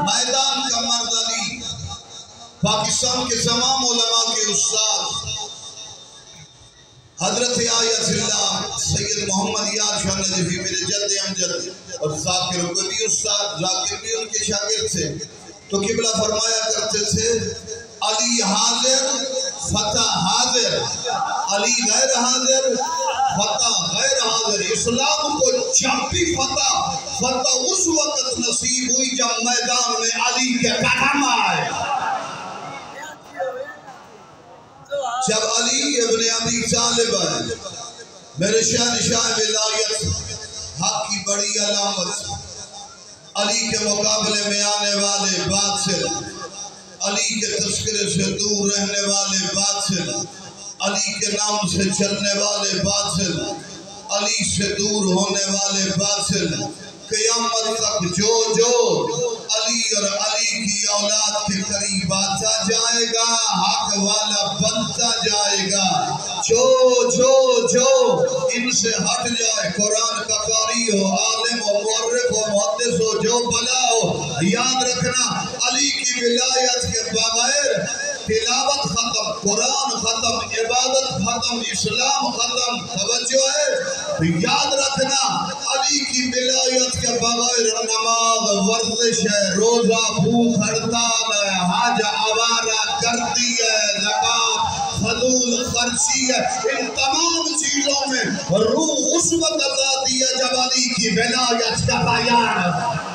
میدان کا مرد علی، پاکستان کے تمام علماء کے استاد حضرت آیت اللہ سید محمد یار شاہ نجفی میرے جد امجد اور ذاکر کو بھی استاد، ذاکر بھی ان کے شاگرد تھے، تو قبلہ فرمایا کرتے تھے علی حاضر فتح حاضر، علی غیر حاضر فتح غیر حاضر۔ اسلام کو جب بھی فتح اس وقت نصیب ہوئی جب میدان میں علی کے قدم آئے، جب علی ابن ابی طالب ہے میرے شہنشاہ ولایت حق کی بڑی علامت، علی کے مقابلے میں آنے والے باطل، علی کے تذکرے سے دور رہنے والے باطل، علی کے نام سے چلنے والے باطل، علی سے دور ہونے والے باطل، قیامت تک جو علی اور علی کی اولاد کے قریب آتا جائے گا حق والا بنتا جائے گا، جو ان سے ہٹ جائے، قرآن کا قاری ہو، عالم ہو، مورخ ہو، محدث ہو، جو بلا ہو، یاد رکھنا علی کی ولایت کے بغیر تلاوت ختم، قرآن ختم، عبادت ختم، اسلام ختم۔ توجہ ہے، یاد رکھنا علی کی ولایت کے بغیر نماز ورزش ہے، روزہ بھوک ہڑتال ہے، حج آوارہ کرتی ہے، زکوٰۃ فضول خرچی ہے، ان تمام چیزوں میں روح اس وقت آتی ہے جب علی کی ولایت کا بیان